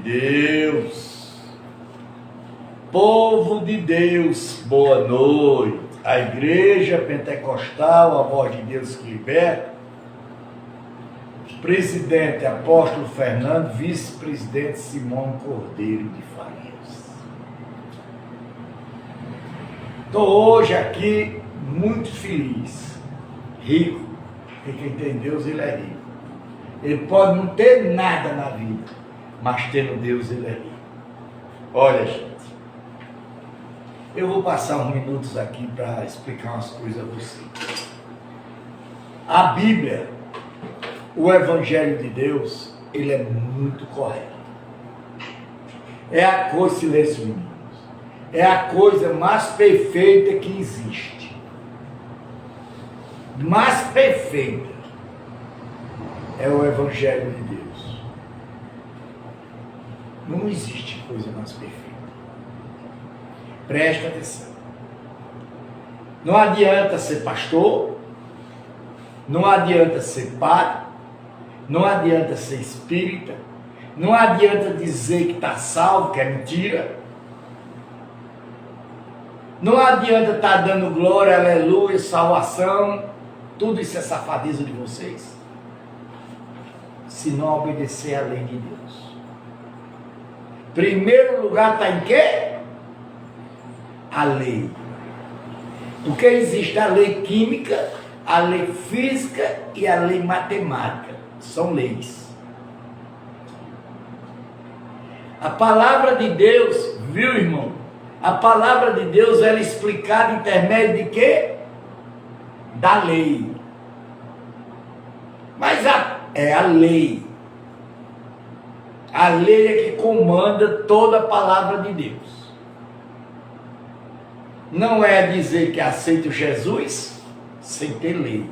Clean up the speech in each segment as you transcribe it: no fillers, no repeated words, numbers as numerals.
Deus, povo de Deus, boa noite. A Igreja Pentecostal, a Voz de Deus que Liberta, presidente Apóstolo Fernando, vice-presidente Simão Cordeiro de Farias. Estou hoje aqui muito feliz, rico, porque quem tem Deus, ele é rico. Ele pode não ter nada na vida, mas tendo Deus, ele é rico. Olha, gente, eu vou passar uns minutos aqui para explicar umas coisas a você. A Bíblia, o Evangelho de Deus, ele é muito correto. É a coisa, silêncio, meninos, é a coisa mais perfeita que existe. Mais perfeita é o Evangelho de Deus. Não existe coisa mais perfeita. Presta atenção. Não adianta ser pastor, não adianta ser padre, não adianta ser espírita, não adianta dizer que está salvo, que é mentira. Não adianta estar dando glória, aleluia, salvação, tudo isso é safadeza de vocês, se não obedecer à lei de Deus. Primeiro lugar está em quê? A lei. Porque existe a lei química, a lei física e a lei matemática. São leis. A palavra de Deus, viu, irmão? A palavra de Deus ela é explicada em intermédio de quê? Da lei. Mas é a lei. A lei é que comanda toda a palavra de Deus. Não é dizer que aceito Jesus sem ter lei.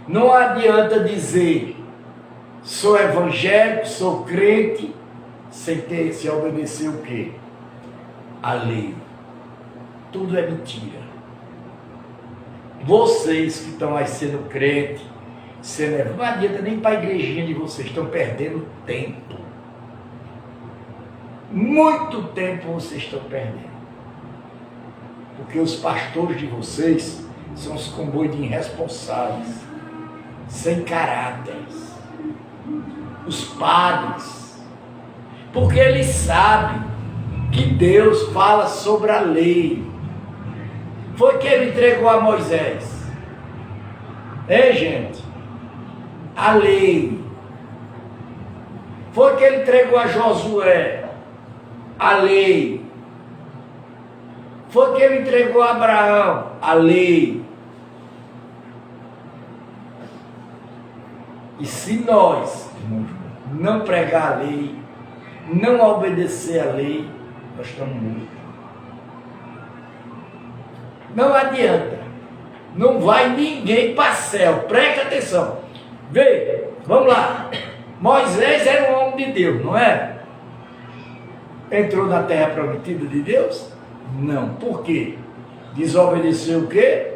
Não adianta dizer sou evangélico, sou crente, sem obedecer o quê? A lei. Tudo é mentira. Vocês que estão aí sendo crente, não adianta nem para a igrejinha de vocês, estão perdendo tempo. Muito tempo vocês estão perdendo. Porque os pastores de vocês são os comboios de irresponsáveis, sem caráter. Os padres, porque eles sabem que Deus fala sobre a lei. Foi que ele entregou a Moisés. Gente? A lei. Foi que ele entregou a Josué. A lei. Foi que ele entregou a Abraão. A lei. E se nós não pregar a lei, não obedecer a lei, nós estamos mortos. Não adianta. Não vai ninguém para o céu. Presta atenção. Vê, vamos lá. Moisés era um homem de Deus, não é? Entrou na terra prometida de Deus? Não. Por quê? Desobedeceu o quê?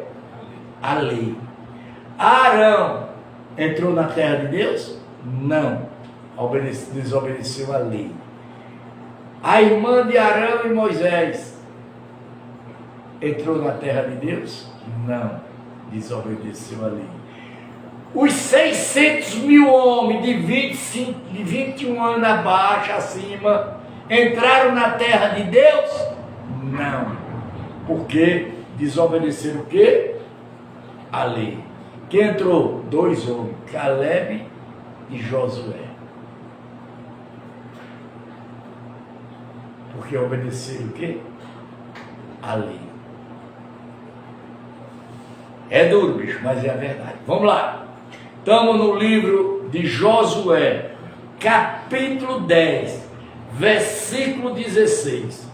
A lei. Arão entrou na terra de Deus? Não. Desobedeceu a lei. A irmã de Arão e Moisés entrou na terra de Deus? Não. Desobedeceu a lei. Os 600 mil homens de 21 anos abaixo, acima, entraram na terra de Deus? Não. Porque desobedeceram o quê? A lei. Quem entrou? 2 homens, Caleb e Josué. Porque obedeceram o quê? A lei. É duro, bicho, mas é a verdade. Vamos lá. Estamos no livro de Josué, capítulo 10, versículo 16.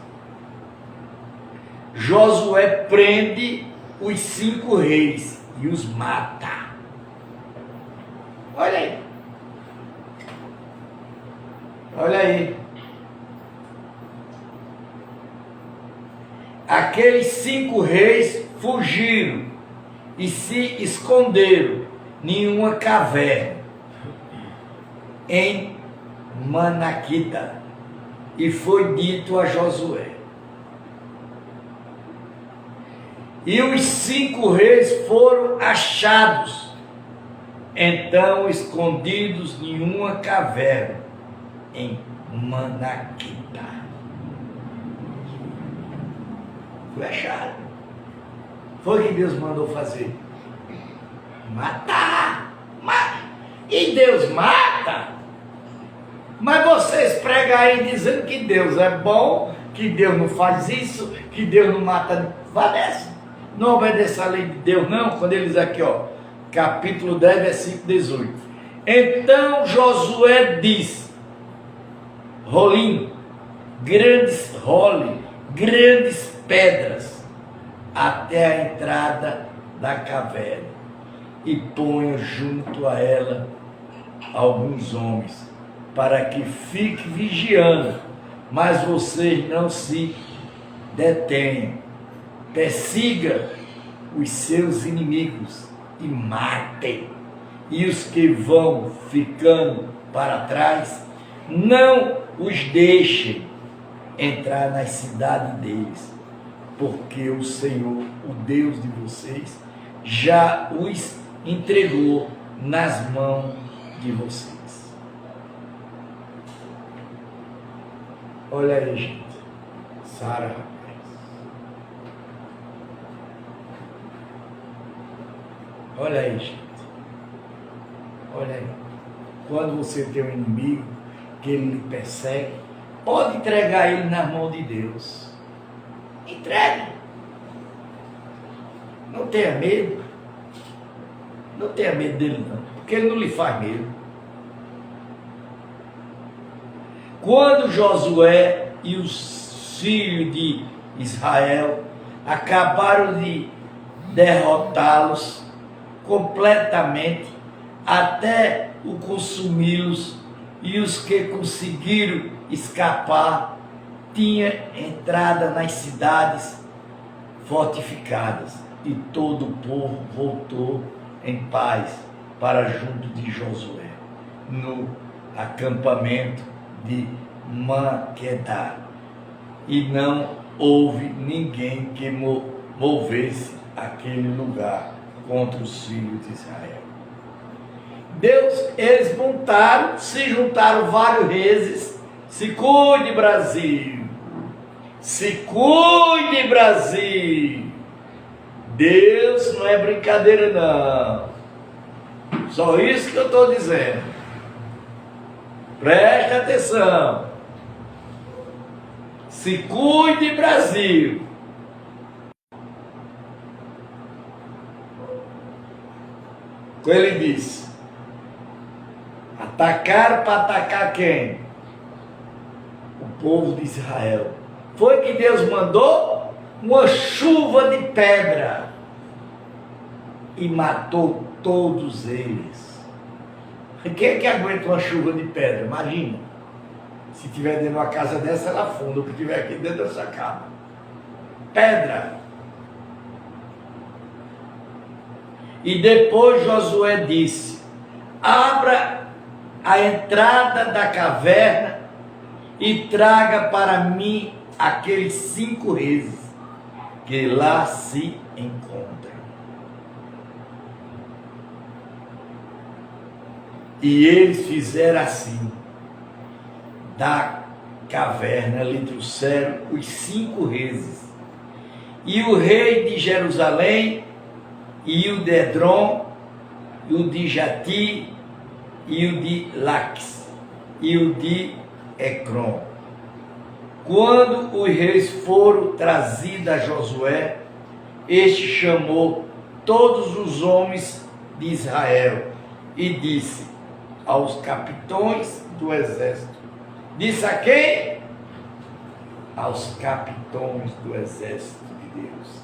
Josué prende os 5 reis e os mata. Olha aí. Olha aí. Aqueles 5 reis fugiram e se esconderam em uma caverna em Manaquita. E foi dito a Josué: e os 5 reis foram achados, então escondidos em uma caverna em Manaquita. Foi achado. Foi o que Deus mandou fazer. Matar. E Deus mata. Mas vocês pregam aí dizendo que Deus é bom, que Deus não faz isso, que Deus não mata. Obedece. Não obedece a lei de Deus, não. Quando ele diz aqui, ó, capítulo 10, versículo 18. Então Josué disse: grandes pedras até a entrada da caverna, e ponha junto a ela alguns homens, para que fique vigiando, mas vocês não se detenham. Persiga os seus inimigos e matem, e os que vão ficando para trás, não os deixem entrar nas cidades deles, porque o Senhor, o Deus de vocês, já os entregou nas mãos de vocês. Olha aí, gente. Sara, rapaz. Olha aí, gente. Olha aí. Quando você tem um inimigo, que ele lhe persegue, pode entregar ele nas mãos de Deus. Entregue. Não tenha medo. Não tenha medo dele, não. Porque ele não lhe faz medo. Quando Josué e os filhos de Israel acabaram de derrotá-los completamente, até o consumi-los, e os que conseguiram escapar tinha entrada nas cidades fortificadas, e todo o povo voltou em paz para junto de Josué, no acampamento de Maquedá, e não houve ninguém que movesse aquele lugar contra os filhos de Israel. Eles montaram, se juntaram vários vezes. Se cuide, Brasil! Se cuide, Brasil! Deus não é brincadeira, não. Só isso que eu estou dizendo. Preste atenção. Se cuide, Brasil! Como ele disse, atacaram para atacar quem? O povo de Israel. Foi que Deus mandou uma chuva de pedra e matou todos eles. Quem é que aguenta uma chuva de pedra? Imagina, se tiver dentro de uma casa dessa, ela afunda. O que tiver aqui dentro dessa acaba. Pedra. E depois Josué disse: abra a entrada da caverna e traga para mim aqueles 5 reis que lá se encontram. E eles fizeram assim. Da caverna lhe trouxeram os 5 reis. E o rei de Jerusalém, e o de Edrom, e o de Jati, e o de Laques, e o de Ecrom. Quando os reis foram trazidos a Josué, este chamou todos os homens de Israel e disse aos capitões do exército. Disse a quem? Aos capitões do exército de Deus,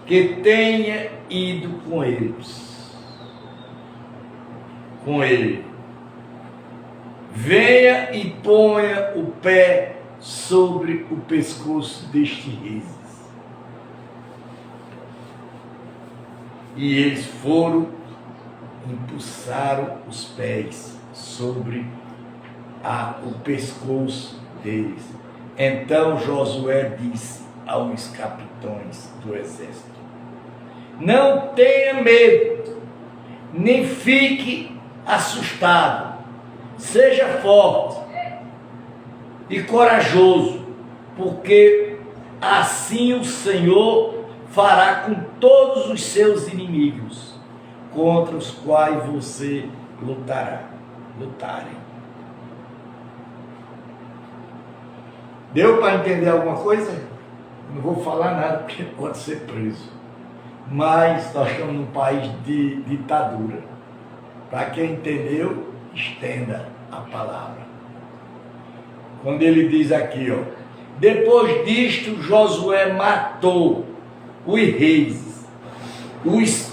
que tenha ido com eles, com ele. Venha e ponha o pé sobre o pescoço deste reis. E eles foram, impulsaram os pés sobre o pescoço deles. Então Josué disse aos capitães do exército: não tenha medo, nem fique assustado, seja forte e corajoso, porque assim o Senhor fará com todos os seus inimigos, contra os quais você lutarem. Deu para entender alguma coisa? Não vou falar nada porque pode ser preso. Mas nós estamos num país de ditadura. Para quem entendeu, estenda a palavra. Quando ele diz aqui, ó, depois disto Josué matou os reis, os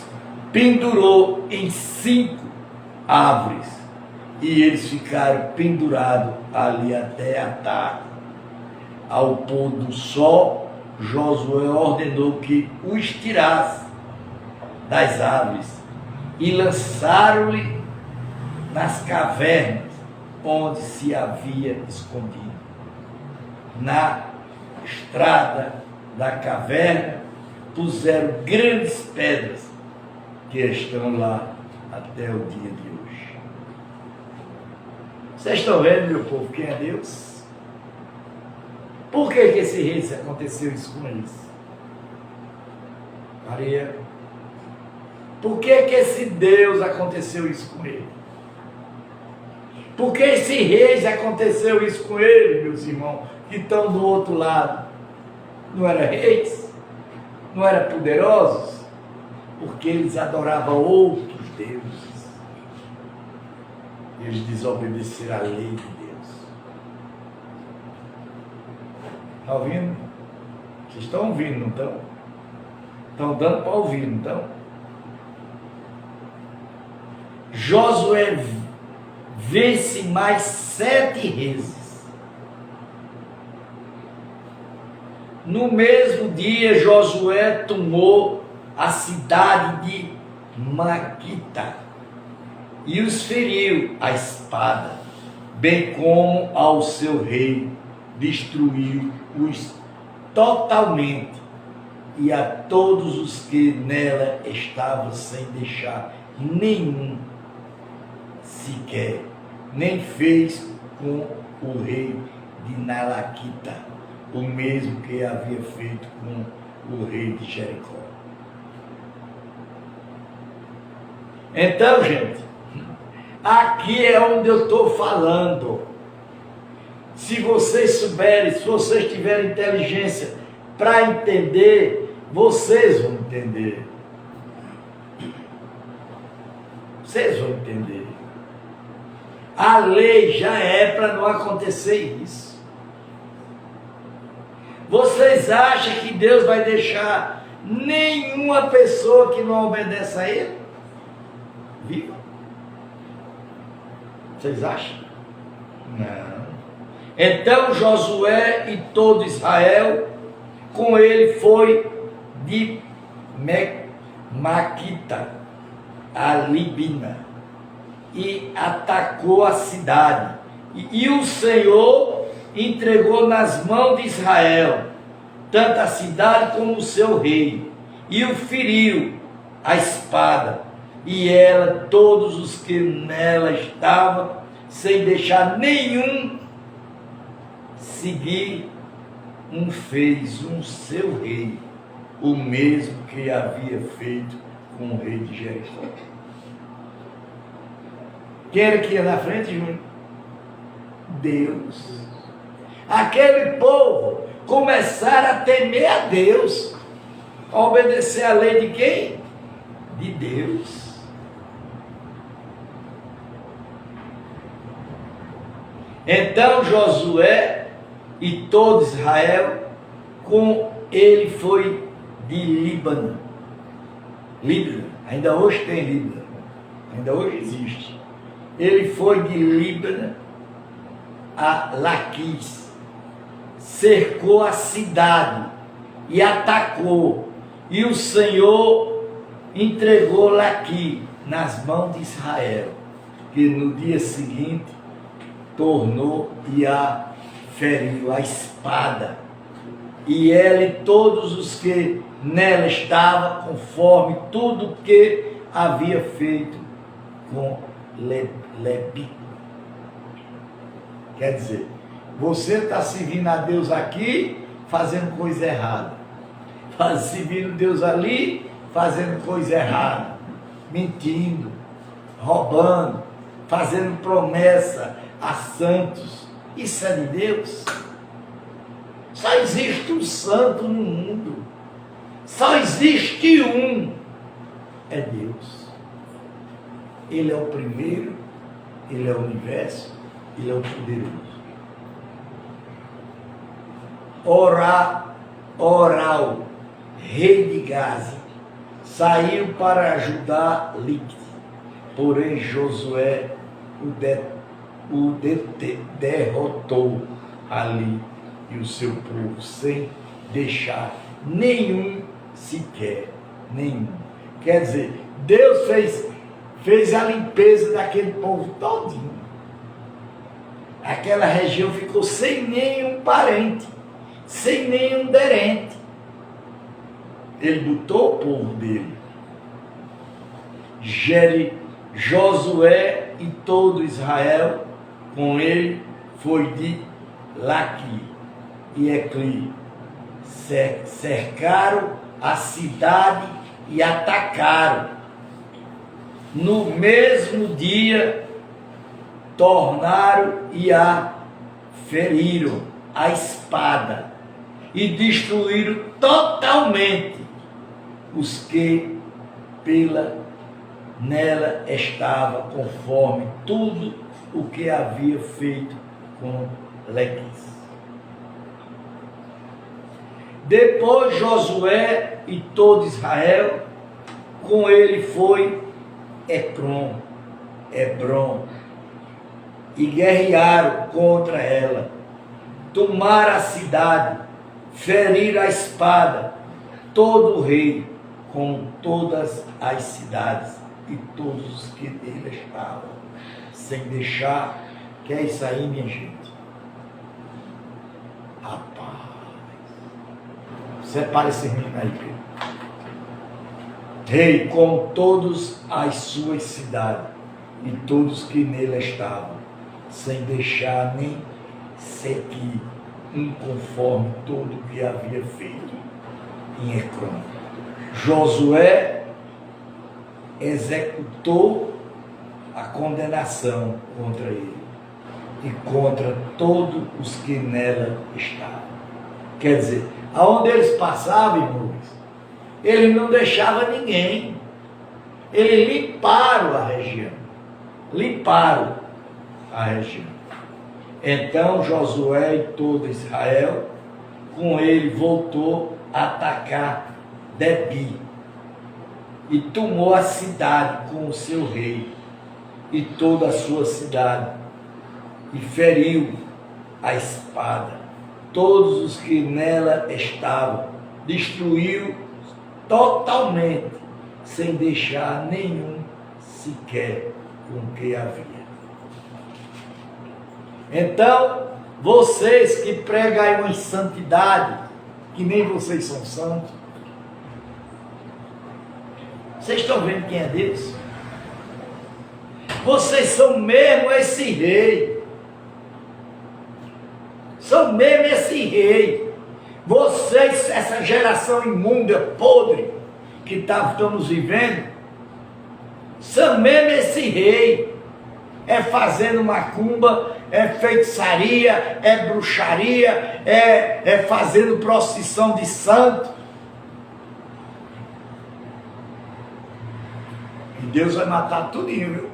pendurou em 5 árvores, e eles ficaram pendurados ali até a tarde. Ao pôr do sol, Josué ordenou que os tirasse das árvores e lançaram-lhe nas cavernas onde se havia escondido. Na estrada da caverna puseram grandes pedras que estão lá até o dia de hoje. Vocês estão vendo, meu povo, quem é Deus? Por que esse rei aconteceu isso com eles? Maria. Por que esse Deus aconteceu isso com ele? Por que esse rei aconteceu isso com ele, meus irmãos, que estão do outro lado? Não eram reis? Não eram poderosos? Porque eles adoravam outros deuses. Eles desobedeceram à lei de Deus. Está ouvindo? Vocês estão ouvindo, não estão? Estão dando para ouvir, não estão? Josué vence mais 7 vezes. No mesmo dia, Josué tomou a cidade de Maquita e os feriu a espada, bem como ao seu rei, destruiu-os totalmente, e a todos os que nela estavam, sem deixar nenhum sequer, nem fez com o rei de Nalaquita o mesmo que havia feito com o rei de Jericó. Então, gente, aqui é onde eu estou falando. Se vocês souberem, se vocês tiverem inteligência para entender, vocês vão entender. Vocês vão entender. A lei já é para não acontecer isso. Vocês acham que Deus vai deixar nenhuma pessoa que não obedece a Ele viva? Vocês acham? Não. Então Josué e todo Israel com ele foi de Maquita a Libina e atacou a cidade. E o Senhor entregou nas mãos de Israel tanto a cidade como o seu rei, e o feriu a espada, e ela todos os que nela estavam, sem deixar nenhum seguir. Fez seu rei o mesmo que havia feito com o rei de Jericó. Quem era que ia na frente, Júnior? Deus. Aquele povo começaram a temer a Deus, a obedecer a lei de quem? De Deus. Então Josué e todo Israel com ele foi de Líbano. Ainda hoje tem Líbano, ainda hoje existe. Ele foi de Líbano a Laquis, cercou a cidade e atacou, e o Senhor entregou Laquis nas mãos de Israel, que no dia seguinte tornou e a feriu a espada, e ela e todos os que nela estavam, conforme tudo que havia feito com Lebi. Quer dizer, você está servindo a Deus aqui, fazendo coisa errada. Servindo Deus ali, fazendo coisa errada. Mentindo, roubando, fazendo promessa a santos. Isso é de Deus? Só existe um santo no mundo. Só existe um. É Deus. Ele é o primeiro, Ele é o universo, Ele é o poderoso. Oral, rei de Gaza, saiu para ajudar Lique, porém Josué o derrotou ali e o seu povo, sem deixar nenhum sequer, nenhum. Quer dizer, Deus fez a limpeza daquele povo todinho. Aquela região ficou sem nenhum parente, sem nenhum aderente. Ele botou o povo dele. Josué e todo Israel com ele foi de Laqui e Ecli. Cercaram a cidade e atacaram. No mesmo dia, tornaram e a feriram a espada e destruíram totalmente os que nela estava, conforme tudo o que havia feito com Lequis. Depois Josué e todo Israel, com ele foi Hebron, e guerrearam contra ela, tomaram a cidade, feriram a espada, todo o rei, com todas as cidades e todos os que nele estavam, sem deixar. Que é isso aí, minha gente? Rapaz, separe esse menino aí, Pedro. Rei, com todas as suas cidades e todos que nele estavam, sem deixar nem sequer conforme tudo o que havia feito em Ecrón. Josué executou a condenação contra ele e contra todos os que nela estavam. Quer dizer, aonde eles passavam, irmãos, ele não deixava ninguém. Eles limparam a região. Então Josué e todo Israel, com ele, voltou a atacar Debi e tomou a cidade com o seu rei e toda a sua cidade, e feriu a espada todos os que nela estavam, destruiu totalmente, sem deixar nenhum sequer com o que havia. Então, vocês que pregam aí uma santidade, que nem vocês são santos, vocês estão vendo quem é Deus? Vocês são mesmo esse rei. São mesmo esse rei. Vocês, essa geração imunda, podre, que estamos vivendo, são mesmo esse rei. É fazendo macumba, é feitiçaria, é bruxaria, é fazendo procissão de santo. E Deus vai matar tudinho, viu?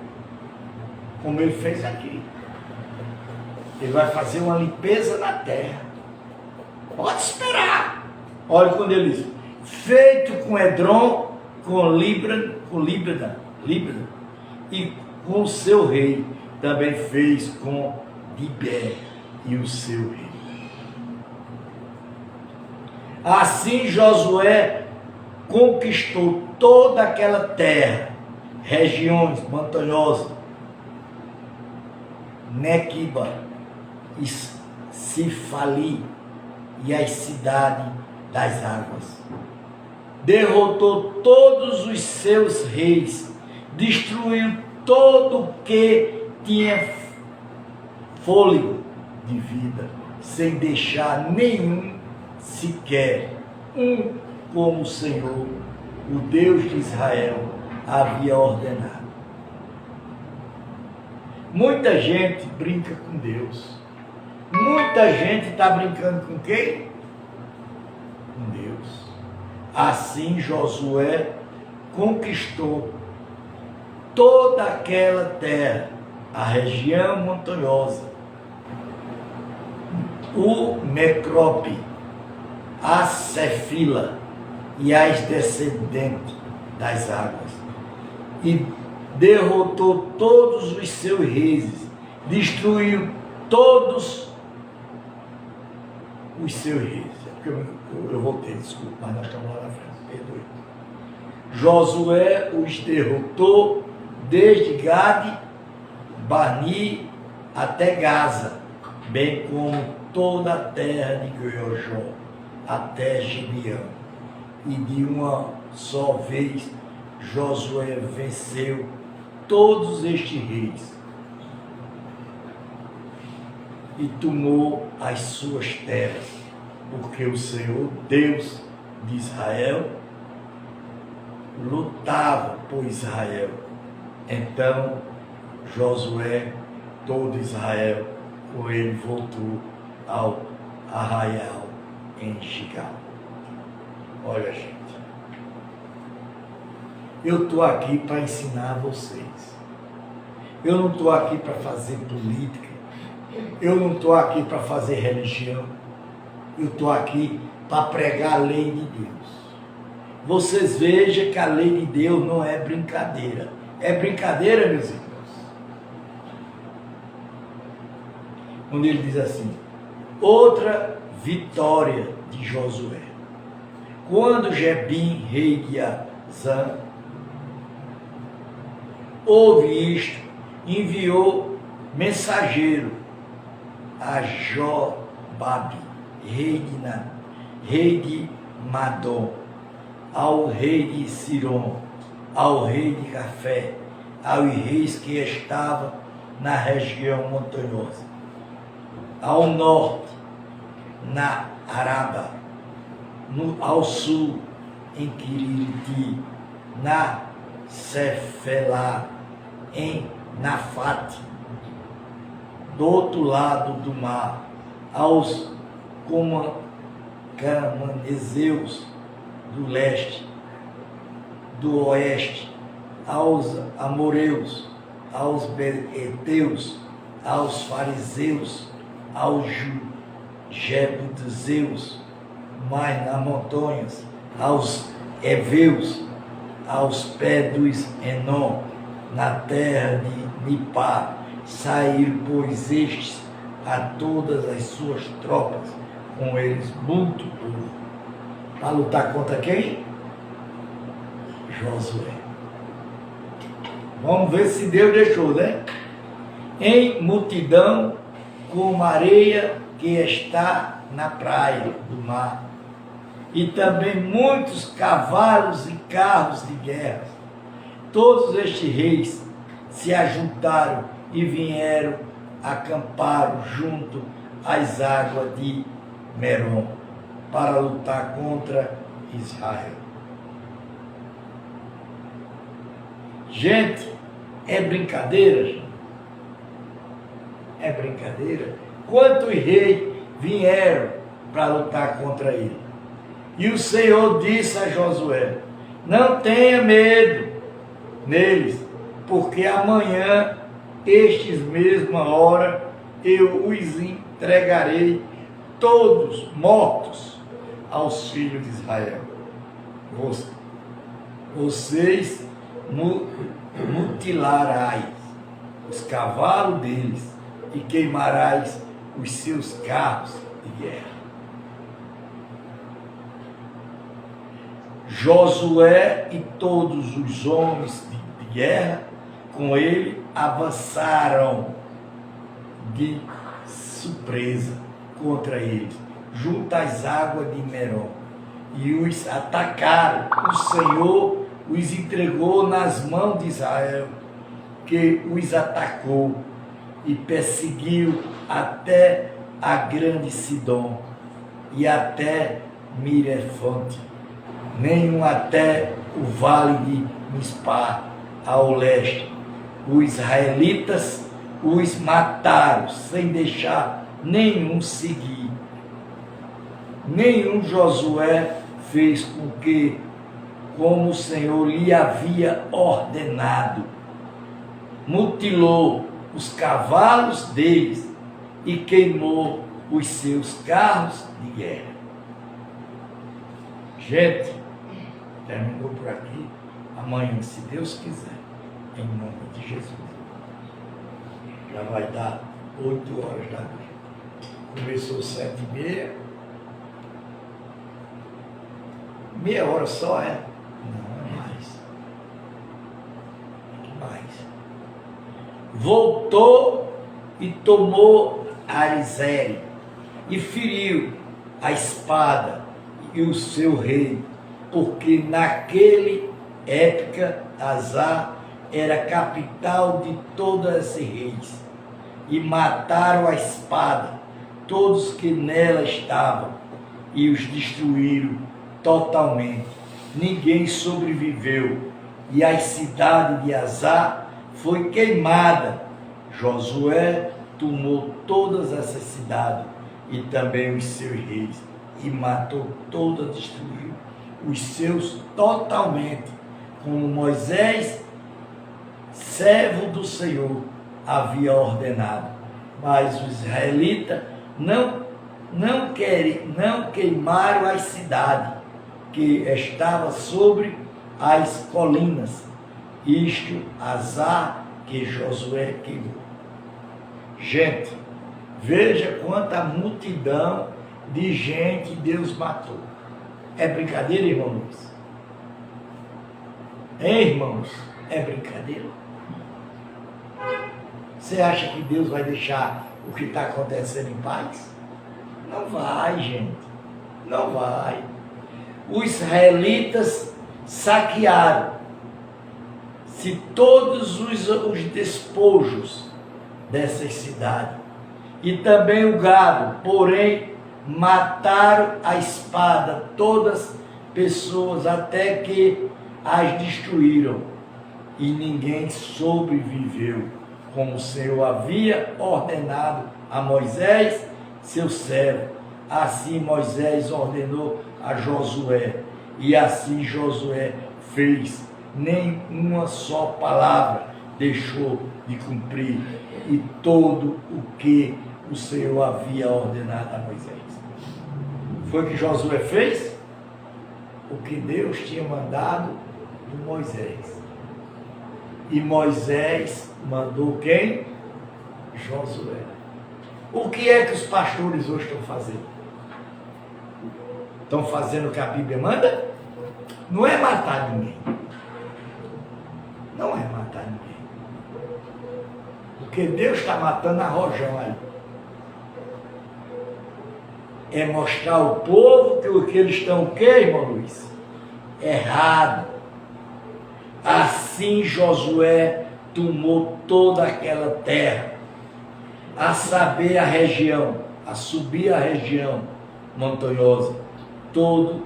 Como ele fez aqui. Ele vai fazer uma limpeza na terra. Pode esperar. Olha quando ele diz: feito com Edrom, com Líbana e com o seu rei, também fez com Dibé e o seu rei. Assim Josué conquistou toda aquela terra, regiões montanhosas, Nequiba, e Cifali e as cidades das águas. Derrotou todos os seus reis, destruiu todo o que tinha fôlego de vida, sem deixar nenhum sequer, como o Senhor, o Deus de Israel, havia ordenado. Muita gente brinca com Deus. Muita gente está brincando com quem? Com Deus. Assim Josué conquistou toda aquela terra, a região montanhosa, o Mecrope, a Cefila e as descendentes das águas, e derrotou todos os seus reis, destruiu todos os seus reis. É porque eu voltei, desculpa, mas nós estamos lá na frente, perdoe. Josué os derrotou desde Gade, Bani até Gaza, bem como toda a terra de Goiojó até Gibeão. E de uma só vez Josué venceu todos estes reis e tomou as suas terras, porque o Senhor, Deus de Israel, lutava por Israel. Então Josué, todo Israel, com ele voltou ao arraial em Gigal. Olha, gente, eu estou aqui para ensinar vocês. Eu não estou aqui para fazer política. Eu não estou aqui para fazer religião. Eu estou aqui para pregar a lei de Deus. Vocês vejam que a lei de Deus não é brincadeira. É brincadeira, meus irmãos? Quando ele diz assim: outra vitória de Josué. Quando Jebim, rei de Azã, ouve isto, enviou mensageiro a Jobabe, rei de Madom, ao rei de Siron, ao rei de Café, aos reis que estavam na região montanhosa, ao norte, na Araba, ao sul, em Quiriti, na Cefelá, em Nafate, do outro lado do mar, aos Cananezeus do leste, do oeste, aos amoreus, aos beteus, aos fariseus, aos jebuseus, mais nas montanhas, aos heveus, aos pés dos Enom, na terra de Nipá, saíram, pois, estes a todas as suas tropas, com eles muito povo, para lutar contra quem? Josué. Vamos ver se Deus deixou, né? Em multidão, como areia que está na praia do mar, e também muitos cavalos e carros de guerra. Todos estes reis se ajuntaram e vieram, acamparam junto às águas de Merom, para lutar contra Israel. Gente, é brincadeira, gente? É brincadeira? Quantos reis vieram para lutar contra ele? E o Senhor disse a Josué: não tenha medo neles, porque amanhã, estes mesma hora, eu os entregarei todos mortos aos filhos de Israel. Vocês mutilarás os cavalos deles e queimarás os seus carros de guerra. Josué e todos os homens de guerra com ele avançaram de surpresa contra eles, junto às águas de Merom, e os atacaram. O Senhor os entregou nas mãos de Israel, que os atacou e perseguiu até a grande Sidom e até Mirefante, nenhum até o vale de Mispá, ao leste. Os israelitas os mataram, sem deixar nenhum seguir. Nenhum Josué fez com que, como o Senhor lhe havia ordenado, mutilou os cavalos deles e queimou os seus carros de guerra. Gente, terminou por aqui. Amanhã, se Deus quiser, em nome de Jesus. Já vai dar 8 horas da noite. Começou 7h30. Meia hora só, é? Não, é mais. Mais. Voltou e tomou Arizele e feriu a espada e o seu rei, porque naquele época Azar era capital de todas as reis, e mataram a espada todos que nela estavam e os destruíram totalmente. Ninguém sobreviveu, e a cidade de Azar foi queimada. Josué tomou todas essas cidades e também os seus reis, e matou todas, destruiu os seus totalmente, como Moisés, servo do Senhor, havia ordenado. Mas os israelitas não queimaram as cidades que estavam sobre as colinas. Isto, Azar, que Josué queimou. Gente, veja quanta multidão de gente Deus matou. É brincadeira, irmão Luiz? Hein, irmãos? É brincadeira? Você acha que Deus vai deixar o que está acontecendo em paz? Não vai, gente. Não vai. Os israelitas saquearam-se todos os despojos dessas cidades, e também o gado, porém mataram a espada todas pessoas até que as destruíram, e ninguém sobreviveu, como o Senhor havia ordenado a Moisés, seu servo. Assim Moisés ordenou a Josué, e assim Josué fez. Nem uma só palavra deixou de cumprir, e todo o que o Senhor havia ordenado a Moisés. Foi o que Josué fez? O que Deus tinha mandado de Moisés. E Moisés mandou quem? Josué. O que é que os pastores hoje estão fazendo? Estão fazendo o que a Bíblia manda? Não é matar ninguém. Não é matar ninguém. Porque Deus está matando a rojão aí. É mostrar ao povo que o que eles estão, o que, irmão Luiz? Errado. Assim Josué tomou toda aquela terra, a saber a região, a subir a região montanhosa, todo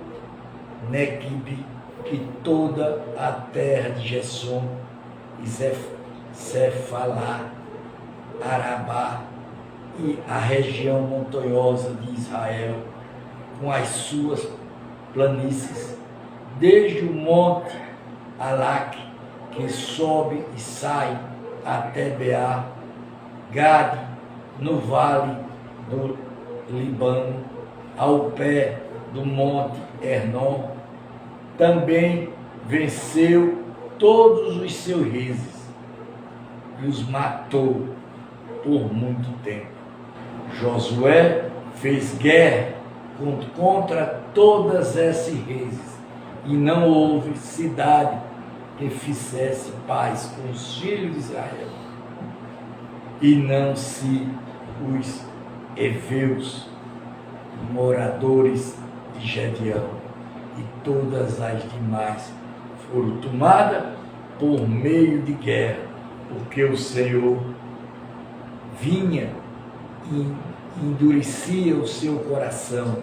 Neguib, e toda a terra de Gessom, e Cefalá, Arabá, e a região montanhosa de Israel, com as suas planícies, desde o monte Alaque, que sobe e sai até Beá, Gade, no vale do Líbano, ao pé do monte Hernon. Também venceu todos os seus reis e os matou por muito tempo. Josué fez guerra contra todas essas reis, e não houve cidade que fizesse paz com os filhos de Israel, e não se os heveus, moradores de Gedeão, e todas as demais foram tomadas por meio de guerra, porque o Senhor vinha e endurecia o seu coração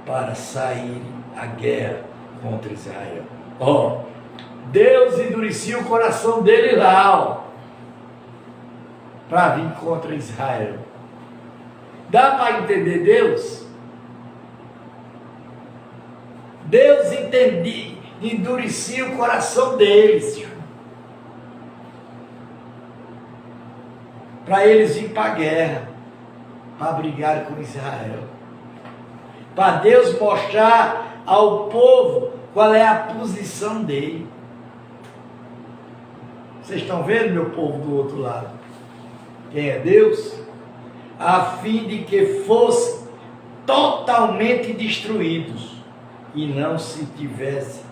para sair à guerra contra Israel. Deus endurecia o coração dele lá, para vir contra Israel. Dá para entender Deus? Deus endurecia o coração deles, para eles ir para a guerra, para brigar com Israel. Para Deus mostrar ao povo qual é a posição dele. Vocês estão vendo, meu povo do outro lado? Quem é Deus? A fim de que fossem totalmente destruídos e não se tivesse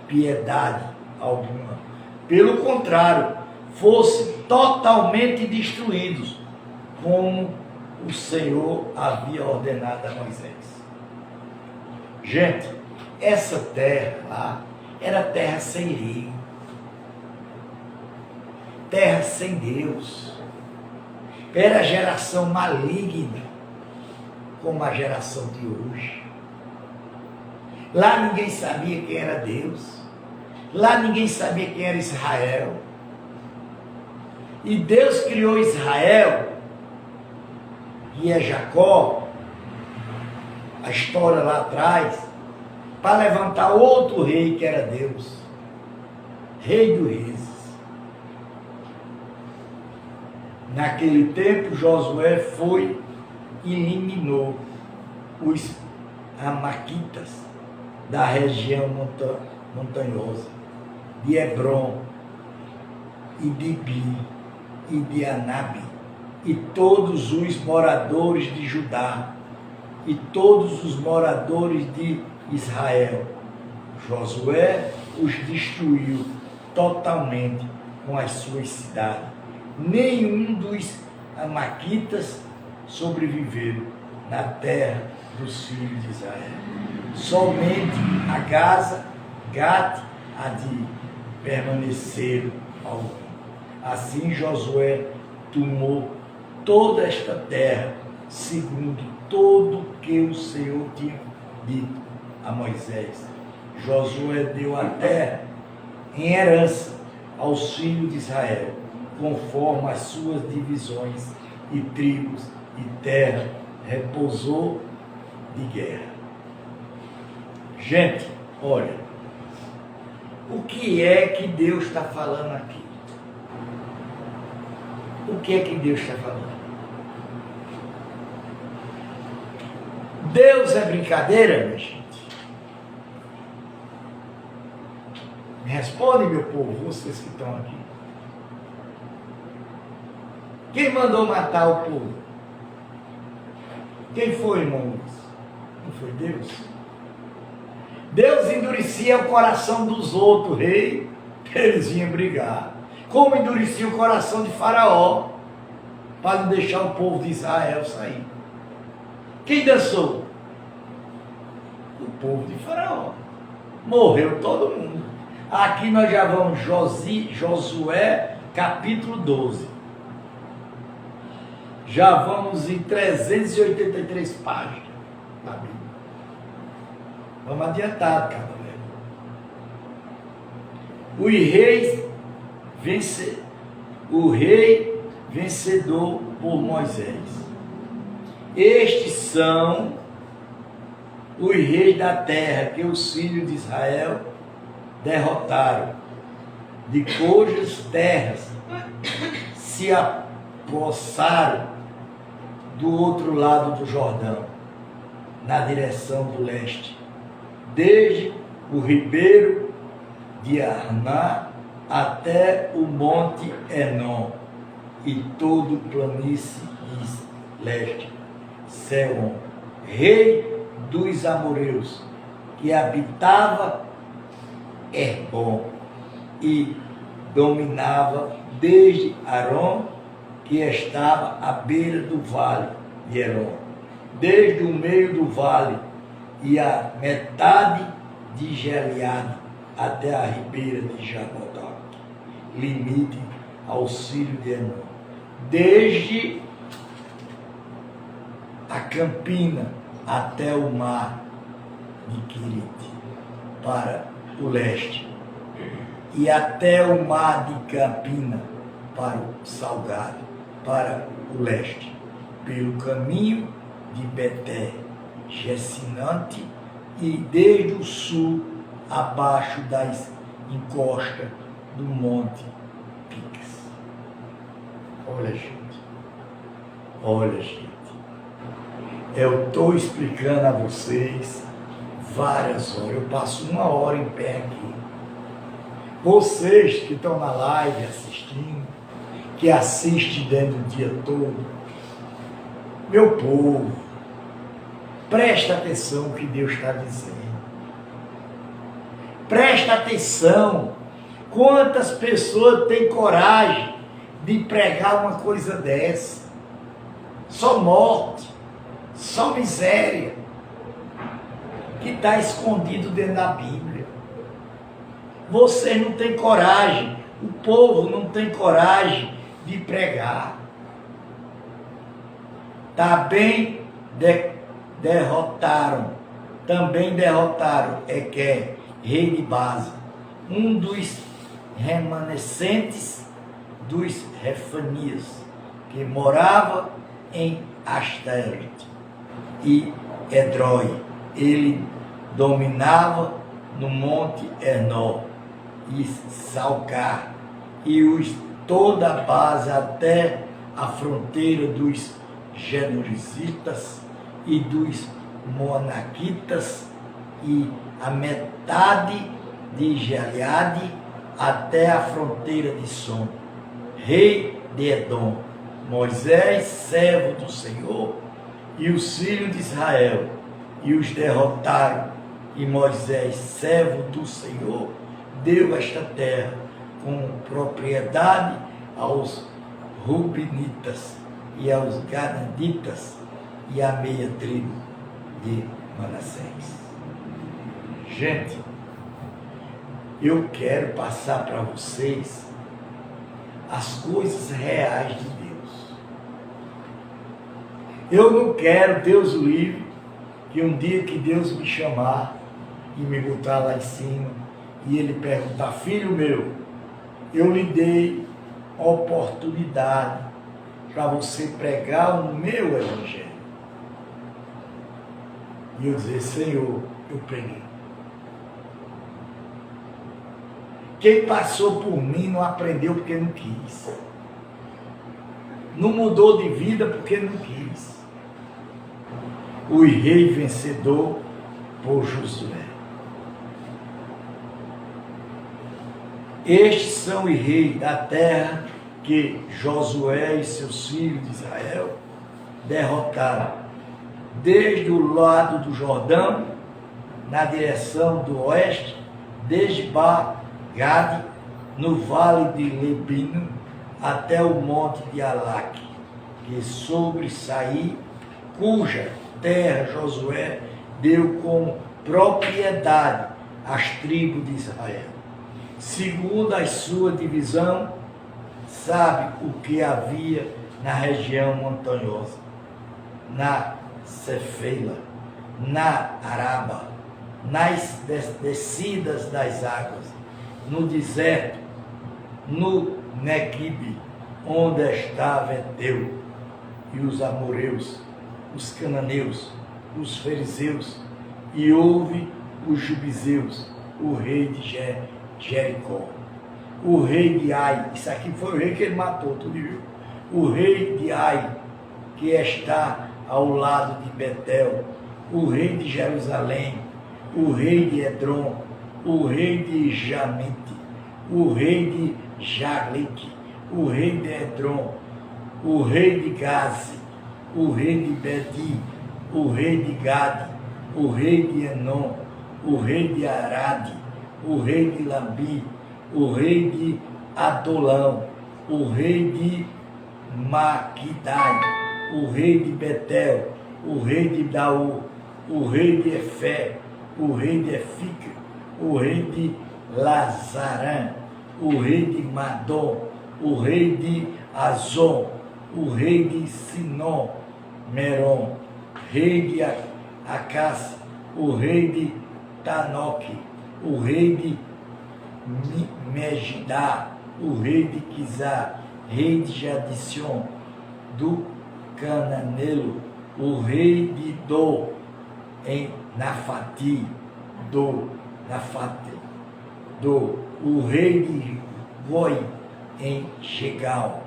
piedade alguma. Pelo contrário, fossem totalmente destruídos, como o Senhor havia ordenado a Moisés. Gente, essa terra lá era terra sem lei, terra sem Deus. Era a geração maligna, como a geração de hoje. Lá ninguém sabia quem era Deus. Lá ninguém sabia quem era Israel. E Deus criou Israel, e é Jacó, a história lá atrás, para levantar outro rei que era Deus, rei dos reis. Naquele tempo, Josué foi e eliminou os amaquitas da região montanhosa, de Hebron, e de Bi, e de Anabe, e todos os moradores de Judá, e todos os moradores de Israel. Josué os destruiu totalmente com as suas cidades. Nenhum dos amaquitas sobreviveram na terra dos filhos de Israel. Somente a Gaza, Gate, há de permanecer algum. Assim Josué tomou toda esta terra, segundo todo que o Senhor tinha dito a Moisés. Josué deu a terra em herança aos filhos de Israel, conforme as suas divisões e tribos, e terra repousou de guerra. Gente, olha, o que é que Deus está falando aqui? O que é que Deus está falando? Deus é brincadeira, minha gente? Me responde, meu povo, vocês que estão aqui. Quem mandou matar o povo? Quem foi, irmão Luiz? Não foi Deus? Deus endurecia o coração dos outros reis, eles vinham brigar. Como endurecia o coração de Faraó, para não deixar o povo de Israel sair. Quem dançou? O povo de Faraó. Morreu todo mundo. Aqui nós já vamos, Josué, capítulo 12. Já vamos em 383 páginas da Bíblia. Vamos adiantar, cara. O rei vencedor por Moisés. Estes são os reis da terra que os filhos de Israel derrotaram, de cujas terras se apossaram do outro lado do Jordão, na direção do leste, desde o ribeiro de Arná até o monte Enom e todo o planície de leste, Seom, rei dos amorreus, que habitava Herbon e dominava desde Arom, que estava à beira do vale, de Elon, desde o meio do vale e a metade de Gileade até a ribeira de Jabodá, limite ao Círio de Enom, desde a campina até o mar de Quirite, para o leste, e até o mar de Campina, para o Salgado, para o leste, pelo caminho de Beté, Gessinante, e desde o sul, abaixo das encostas do Monte Pix. Olha, gente, eu estou explicando a vocês várias horas, eu passo 1 hora em pé aqui. Vocês que estão na live assistindo, que assistem dentro do dia todo, meu povo, presta atenção no que Deus está dizendo. Presta atenção. Quantas pessoas têm coragem de pregar uma coisa dessa? Só morte, só miséria, que está escondido dentro da Bíblia. Vocês não têm coragem, o povo não tem coragem de pregar. Também derrotaram Equer, rei de Basa, um dos remanescentes dos Refanias, que morava em Astarote e Edrói. Ele dominava no monte Enó e Salcar, e toda a base até a fronteira dos Genurisitas e dos Monaquitas, e a metade de Gileade até a fronteira de Som, rei de Edom. Moisés, servo do Senhor, e os filhos de Israel, e os derrotaram, e Moisés, servo do Senhor, deu esta terra com propriedade aos Rubinitas e aos Ganaditas e à meia tribo de Manassés. Gente, eu quero passar para vocês as coisas reais de Deus. Eu não quero, Deus o livre, que um dia que Deus me chamar e me botar lá em cima e Ele perguntar: filho meu, eu lhe dei oportunidade para você pregar o meu evangelho. E eu dizer: Senhor, eu preguei. Quem passou por mim não aprendeu porque não quis. Não mudou de vida porque não quis. O rei vencedor por Josué. Estes são os reis da terra que Josué e seus filhos de Israel derrotaram, desde o lado do Jordão, na direção do oeste, desde Bar-Gade, no vale de Lebino, até o monte de Alaque, que sobressaí, cuja terra Josué deu como propriedade às tribos de Israel. Segundo a sua divisão, sabe o que havia na região montanhosa, na Cefela, na Araba, nas descidas das águas, no deserto, no Nequibe, onde estava Eteu, e os amoreus, os cananeus, os fariseus, e houve os jubizeus, o rei de Jericó, o rei de Ai. Isso aqui foi o rei que ele matou, tu viu? O rei de Ai, que está ao lado de Betel, o rei de Jerusalém, o rei de Edrom, o rei de Jamente, o rei de Jarlique, o rei de Edrom, o rei de Gaze, o rei de Bedi, o rei de Gade, o rei de Enom, o rei de Arade, o rei de Lambi, o rei de Adolão, o rei de Maquidai, o rei de Betel, o rei de Daú, o rei de Efé, o rei de Efica, o rei de Lazarã, o rei de Madom, o rei de Azon, o rei de Sinom, Merom, rei de Acácia, o rei de Tanoque, o rei de Megidá, o rei de Quizá, rei de Jadicion, do Cananelo, o rei de Dor, em Nafati, o rei de Goi, em Chegal,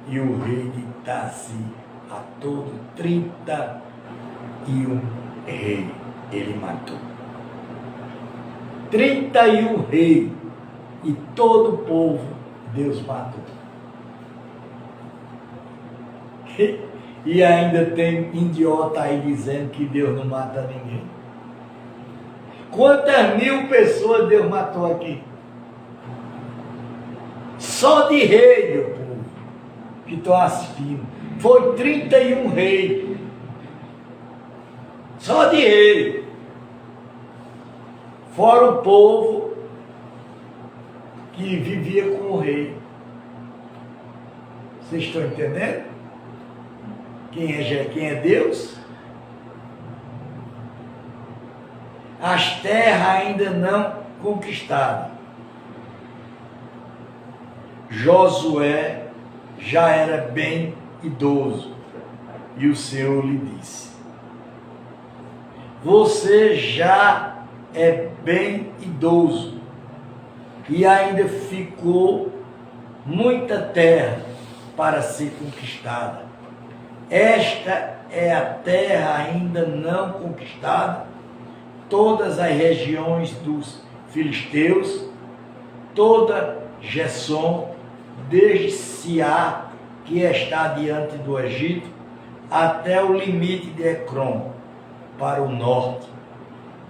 e o rei de Tassi, a todo 31 rei ele matou. 31 reis, e todo o povo Deus matou. E ainda tem idiota aí dizendo que Deus não mata ninguém. Quantas mil pessoas Deus matou aqui? Só de rei, meu povo, que estão assistindo. Foi 31 reis. Só de rei. Fora o povo que vivia com o rei. Vocês estão entendendo? Quem é Deus? As terras ainda não conquistadas. Josué já era bem idoso e o Senhor lhe disse: você já é bem idoso e ainda ficou muita terra para ser conquistada. Esta é a terra ainda não conquistada, todas as regiões dos filisteus, toda Gessom, desde Siá, que está diante do Egito, até o limite de Ecrom, para o norte,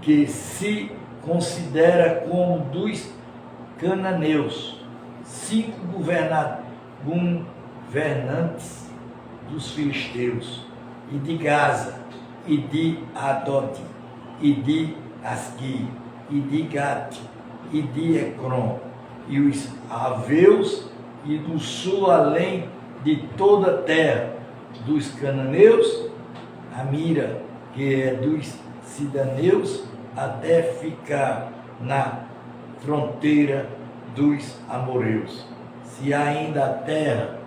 que se considera como dos cananeus, 5 governantes dos filisteus, e de Gaza, e de Adote, e de Asqui, e de Gate, e de Ecrom, e os aveus, e do sul além de toda a terra dos cananeus, a Mira, que é dos sidaneus, até ficar na fronteira dos amoreus. Se ainda a terra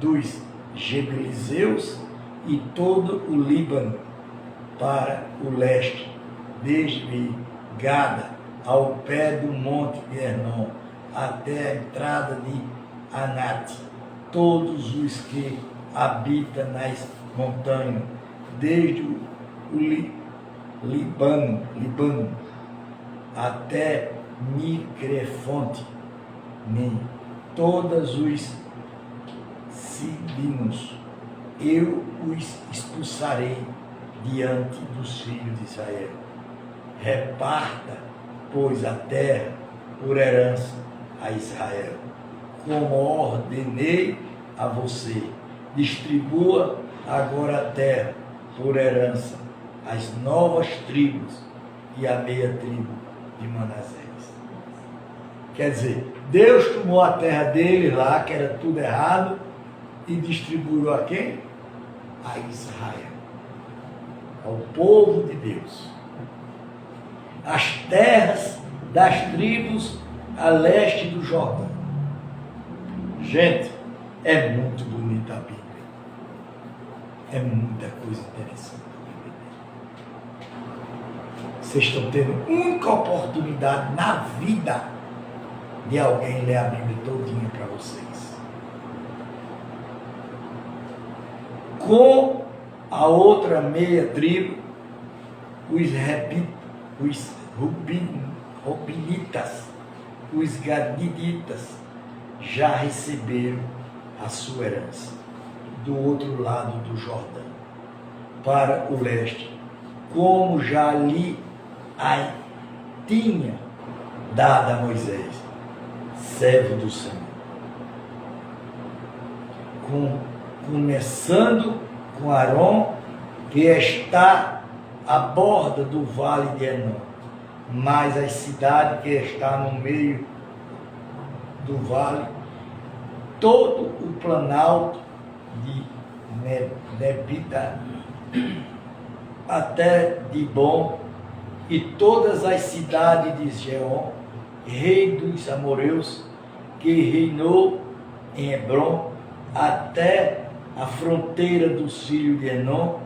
dos Gebelizeus e todo o Líbano para o leste, desde Gada ao pé do monte de Hernon, até a entrada de Anate, todos os que habitam nas montanhas, desde o Líbano até Micrefonte, nem todos os sibinos, eu os expulsarei diante dos filhos de Israel. Reparta, pois, a terra por herança a Israel, como ordenei a você. Distribua agora a terra por herança às novas tribos e à meia tribo de Manassés. Quer dizer, Deus tomou a terra dele lá, que era tudo errado, e distribuiu a quem? A Israel, ao povo de Deus. As terras das tribos a leste do Jordão. Gente, é muito bonita a Bíblia. É muita coisa interessante. Vocês estão tendo única oportunidade na vida de alguém ler a Bíblia todinha para vocês. Com a outra meia tribo, os Rubinitas, os Gadiditas, já receberam a sua herança do outro lado do Jordão, para o leste, como já lhe tinha dado a Moisés, servo do Senhor. Começando com Arão, que está à borda do vale de Enom, mas a cidade que está no meio do vale, todo o planalto de Nebita até Dibon, e todas as cidades de Jeon, rei dos amorreus, que reinou em Hebron, até a fronteira dos filhos de Enom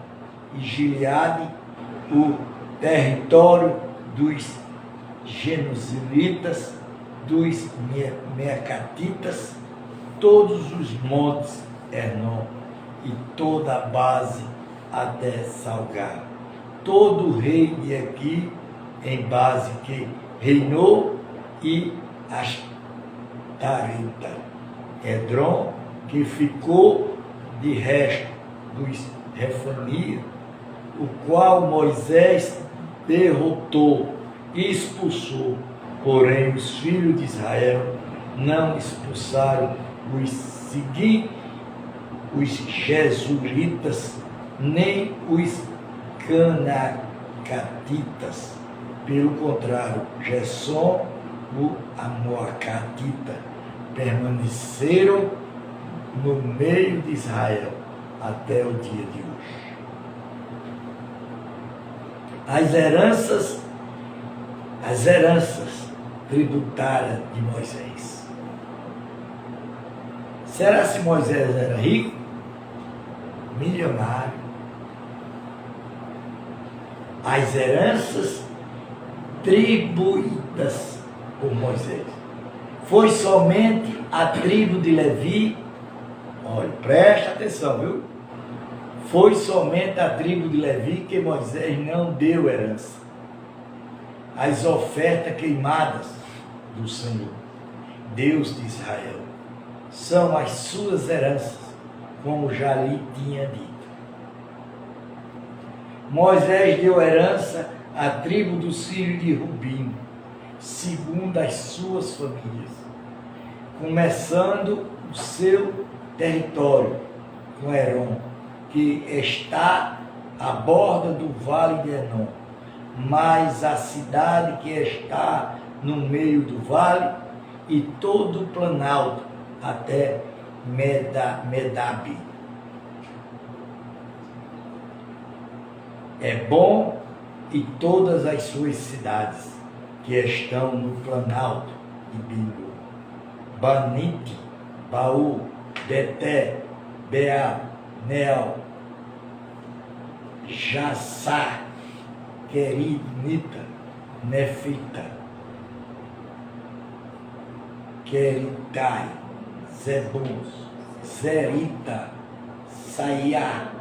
e Gileade, o território dos Genozilitas, dos Meacatitas, todos os montes Hernon e toda a base até Salgar. Todo o rei de aqui em base que reinou, e Astarita, Edrom, que ficou de resto dos Refanias, o qual Moisés derrotou e expulsou, porém os filhos de Israel não expulsaram os Jesuritas, nem os Canacatitas. Pelo contrário, Gessom, o Amoacatita, permaneceram no meio de Israel até o dia de hoje. As heranças tributárias de Moisés. Será se Moisés era rico? Milionário? As heranças tribuídas por Moisés. Foi somente a tribo de Levi, olha, presta atenção, viu? Foi somente a tribo de Levi que Moisés não deu herança. As ofertas queimadas do Senhor, Deus de Israel, são as suas heranças, como já lhe tinha dito. Moisés deu herança à tribo dos filhos de Rubim, segundo as suas famílias, começando o seu território com Herón, que está à borda do vale de Enom, mas a cidade que está no meio do vale e todo o planalto até Medabi. É bom e todas as suas cidades que estão no planalto de Bingo, Banite, Baú, Beté, Beá, Neel, Jassá, Queridnita, Nefita, Queritai, Zebus, Zerita, Saiá,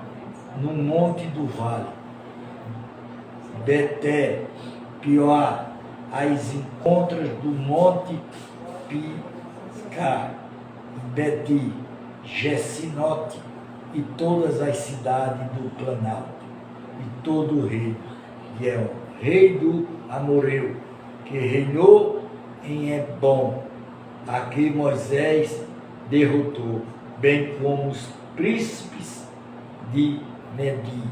no monte do vale, Beté, Pioá, as encontras do monte Pisca, Beti, Gessinote e todas as cidades do planalto, e todo o rei de El, rei do Amorreu, que reinou em Hebom, a que Moisés derrotou, bem como os príncipes de Medi.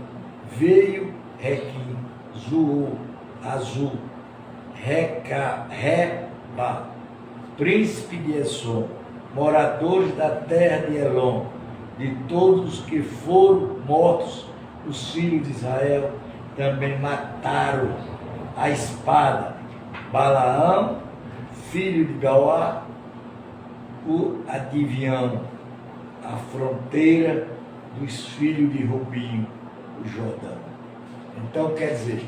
Veio Requim, Zuu, Azul, Reba, príncipe de Essom, moradores da terra de Elom, de todos os que foram mortos, os filhos de Israel também mataram a espada Balaão, filho de Beor, o Adivião, a fronteira dos filhos de Rubim, o Jordão. Então quer dizer,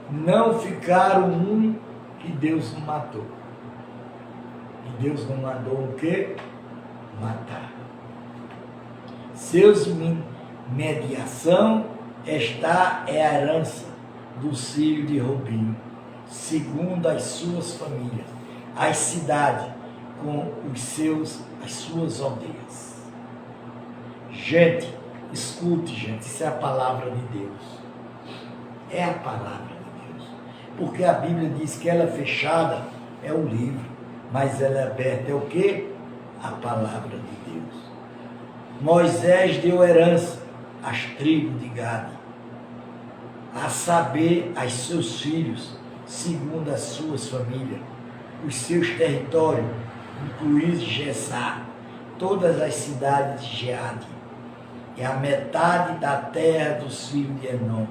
não ficaram um que Deus não matou. E Deus não mandou o quê? Matar. Seus mediação, esta é a herança do filho de Rubim, segundo as suas famílias, as cidades com as suas aldeias. Gente, escute, gente, isso é a palavra de Deus. É a palavra de Deus. Porque a Bíblia diz que ela é fechada, é o livro, mas ela é aberta, é o quê? A palavra de Deus. Moisés deu herança as tribos de Gade, a saber, as seus filhos, segundo as suas famílias, os seus territórios, incluindo Gessá, todas as cidades de Geade, e a metade da terra dos filhos de Enom,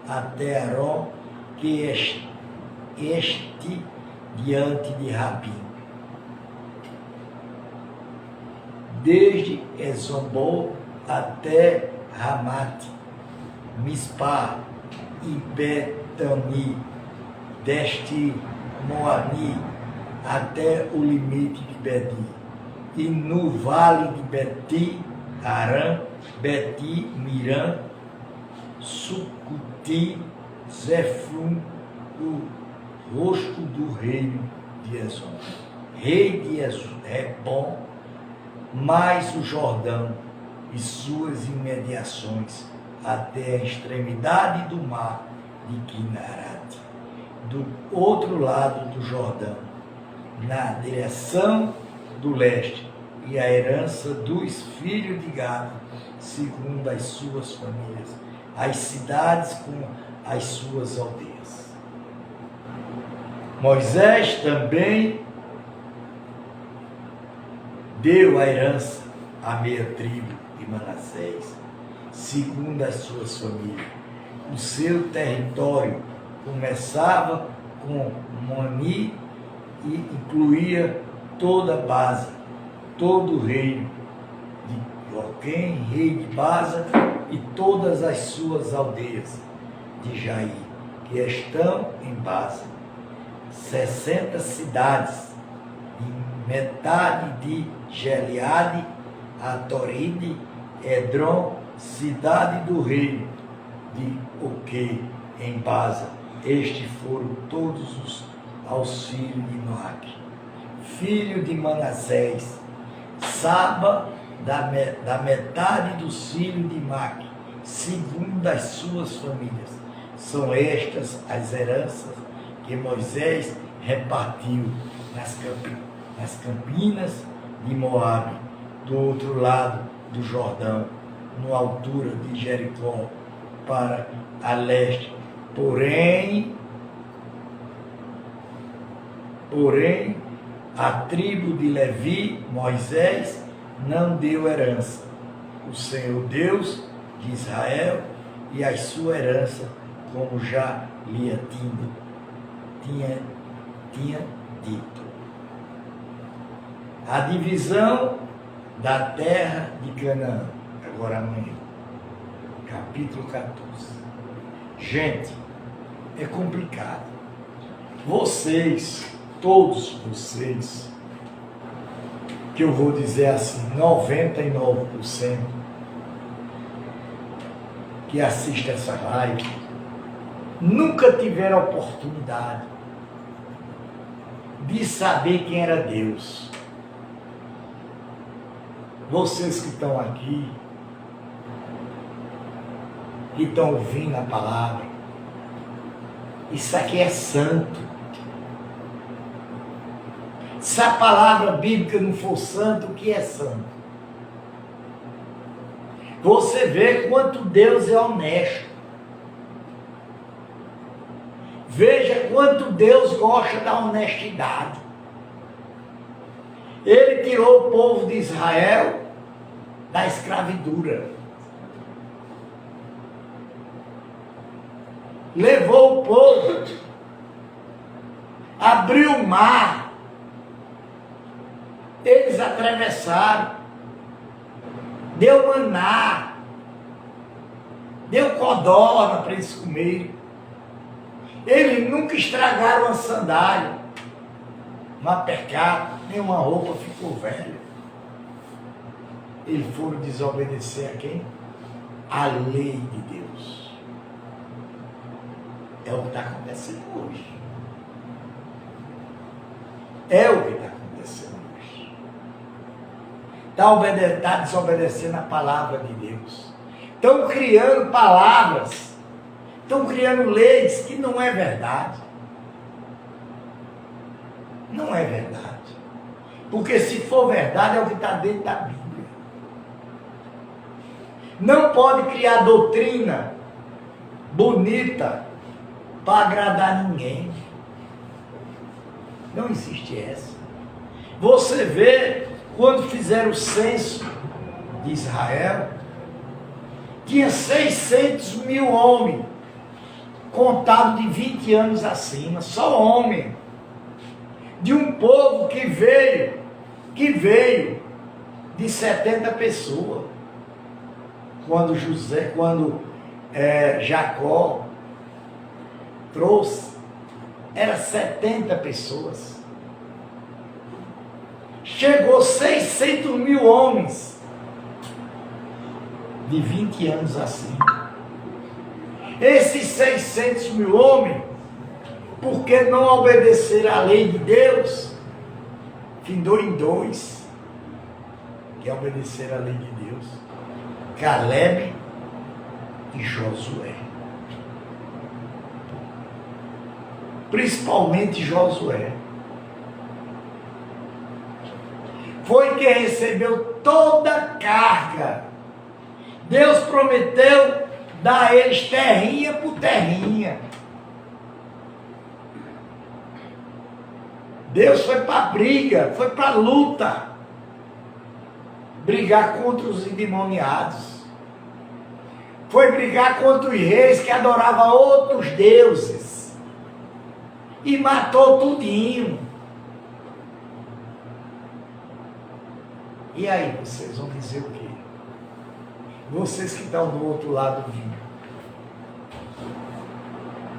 até Aró, que este diante de Rabim. Desde Ezombó até Ramate, Mispá e Betani, deste Moani até o limite de Bedi, e no vale de Beti, Arã, Beti, Mirã, Sucuti, Zefum, o rosto do reino de Ezon, rei de Hebom, mais o Jordão e suas imediações, até a extremidade do mar de Quinarat, do outro lado do Jordão, na direção do leste, e a herança dos filhos de Gade, segundo as suas famílias, as cidades com as suas aldeias. Moisés também deu a herança à meia tribo de Manassés, segundo as suas famílias. O seu território começava com Moni e incluía toda Baza, todo o reino de Joquém, rei de Baza, e todas as suas aldeias de Jair, que estão em Baza, 60 cidades, e metade de Gileade, Atoride, Edrom, cidade do reino de Oque, em Baza. Estes foram todos os aos filhos de Noaque, filho de Manassés, Saba, da metade dos filhos de Maque, segundo as suas famílias. São estas as heranças que Moisés repartiu nas campinas de Moabe, do outro lado do Jordão, na altura de Jericó, para a leste. Porém, a tribo de Levi, Moisés, não deu herança. O Senhor Deus de Israel e a sua herança, como já lhe tinha dito. A divisão da terra de Canaã, agora amanhã, capítulo 14. Gente, é complicado. Vocês, todos vocês, que eu vou dizer assim, 99% que assiste essa live, nunca tiveram a oportunidade de saber quem era Deus. Vocês que estão aqui, que estão ouvindo a palavra, isso aqui é santo. Se a palavra bíblica não for santo, o que é santo? Você vê quanto Deus é honesto. Veja quanto Deus gosta da honestidade. Ele tirou o povo de Israel da escravidura. Levou o povo, abriu o mar, eles atravessaram, deu maná, deu codorna para eles comerem. Eles nunca estragaram uma sandália, uma pecado, nem uma roupa ficou velha. Eles foram desobedecer a quem? A lei de Deus. É o que está acontecendo hoje. É o que está acontecendo hoje. Está desobedecendo a palavra de Deus. Estão criando palavras. Estão criando leis que não é verdade. Não é verdade. Porque se for verdade, é o que está dentro da Bíblia. Não pode criar doutrina bonita para agradar ninguém. Não existe essa. Você vê, quando fizeram o censo de Israel, tinha 600 mil homens, contado de 20 anos acima, só homem, de um povo que veio de 70 pessoas, quando Jacó trouxe, era 70 pessoas, chegou 600 mil homens, de 20 anos acima. Esses 600 mil homens, porque não obedeceram à lei de Deus, findou em dois, que obedeceram à lei de Deus, Caleb e Josué. Principalmente Josué. Foi quem recebeu toda a carga. Deus prometeu dar a eles terrinha por terrinha. Deus foi para a briga, foi para a luta. Brigar contra os endemoniados. Foi brigar contra os reis que adoravam outros deuses. E matou tudinho. E aí vocês vão dizer o quê? Vocês que estão do outro lado vindo.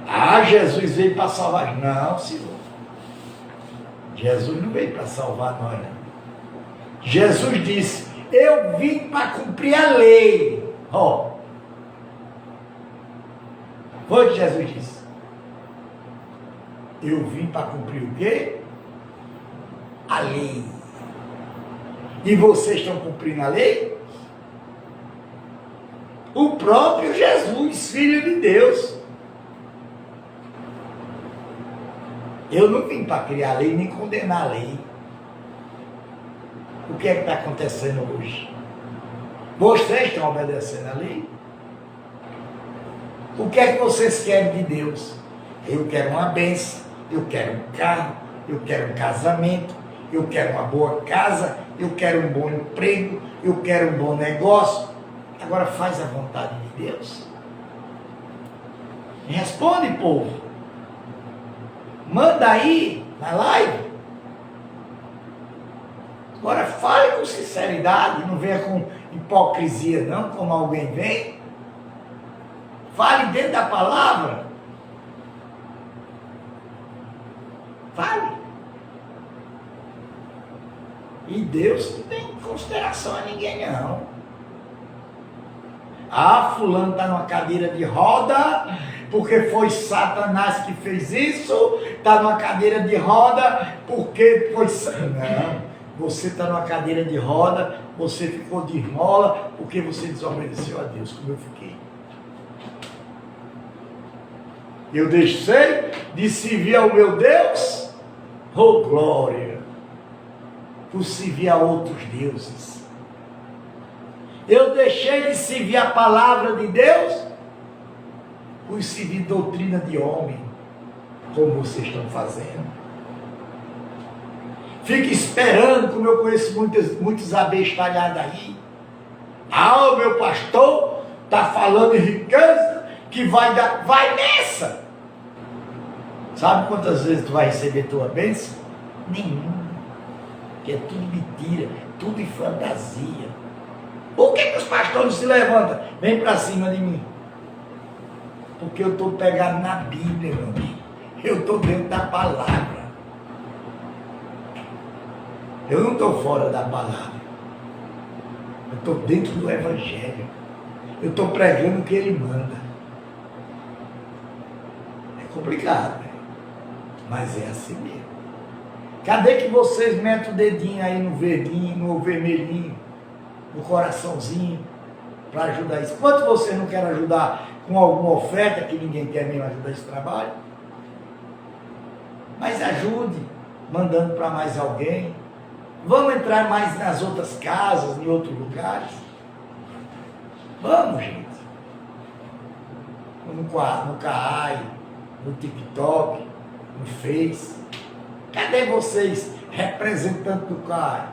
Ah, Jesus veio para salvar. Não, Senhor. Jesus não veio para salvar nós, não. Jesus disse, eu vim para cumprir a lei. Ó. Foi o que Jesus disse. Eu vim para cumprir o quê? A lei. E vocês estão cumprindo a lei? O próprio Jesus, Filho de Deus. Eu não vim para criar a lei nem condenar a lei. O que é que está acontecendo hoje? Vocês estão obedecendo a lei? O que é que vocês querem de Deus? Eu quero uma bênção, eu quero um carro, eu quero um casamento, eu quero uma boa casa, eu quero um bom emprego, eu quero um bom negócio. Agora faz a vontade de Deus. Responde, povo. Manda aí na live. Agora fale com sinceridade, não venha com hipocrisia não, como alguém vem. Fale dentro da palavra. Fale. E Deus não tem consideração a ninguém não. Ah, fulano está numa cadeira de roda, porque foi Satanás que fez isso, está numa cadeira de roda, porque foi... Não, você está numa cadeira de roda, você ficou de esmola, porque você desobedeceu a Deus, como eu fiquei. Eu deixei de servir ao meu Deus, oh glória, por servir a outros deuses. Eu deixei de servir a palavra de Deus por servir doutrina de homem, como vocês estão fazendo. Fica esperando, como eu conheço muitos abestalhados aí. Ah, o meu pastor está falando em riqueza, que vai dar, vai nessa. Sabe quantas vezes tu vai receber tua bênção? Nenhuma. Que é tudo mentira, tudo em fantasia. Por que os pastores se levantam? Vem para cima de mim. Porque eu estou pegado na Bíblia, meu amigo. Eu estou dentro da palavra. Eu não estou fora da palavra. Eu estou dentro do Evangelho. Eu estou pregando o que ele manda. É complicado, né? Mas é assim mesmo. Cadê que vocês metem o dedinho aí no verdinho, no vermelhinho, no coraçãozinho, para ajudar isso? Quanto você não quer ajudar com alguma oferta, que ninguém quer mesmo ajudar esse trabalho? Mas ajude, mandando para mais alguém. Vamos entrar mais nas outras casas, em outros lugares. Vamos, gente. No Kaai, no TikTok, no Face. Cadê vocês, representantes do Kaai?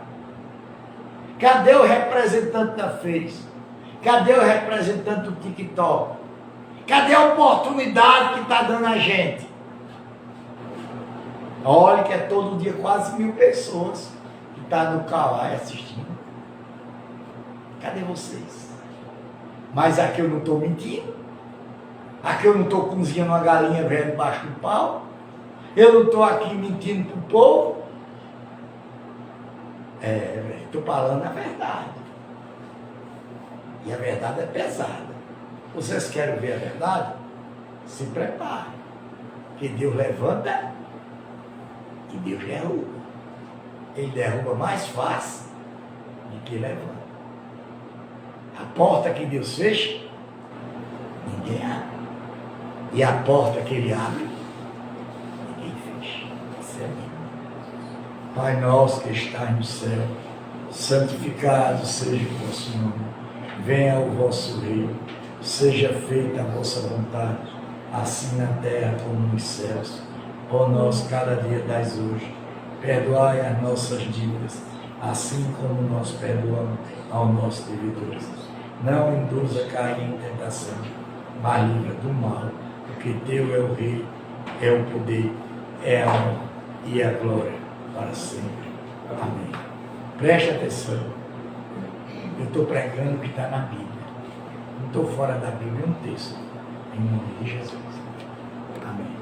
Cadê o representante da Face? Cadê o representante do TikTok? Cadê a oportunidade que está dando a gente? Olha que é todo dia quase 1000 pessoas que estão no Kaai assistindo. Cadê vocês? Mas aqui eu não estou mentindo. Aqui eu não estou cozinhando uma galinha velha debaixo do pau. Eu não estou aqui mentindo para o povo. Estou falando a verdade. E a verdade é pesada. Vocês querem ver a verdade? Se preparem. Que Deus levanta e Deus derruba. Ele derruba mais fácil do que levanta. A porta que Deus fecha, ninguém abre. E a porta que Ele abre, ninguém fecha. Isso é lindo. Pai nosso que estás no céu, santificado seja o vosso nome. Venha o vosso reino. Seja feita a vossa vontade, assim na terra como nos céus. Ó nós cada dia dais hoje. Perdoai as nossas dívidas, assim como nós perdoamos aos nossos devedores. Não induza a cair em tentação, mas livra do mal, porque teu é o rei, é o poder, é a honra e a glória para sempre. Amém. Preste atenção. Eu estou pregando o que está na Bíblia. Não estou fora da Bíblia, um texto. Em nome de Jesus. Amém.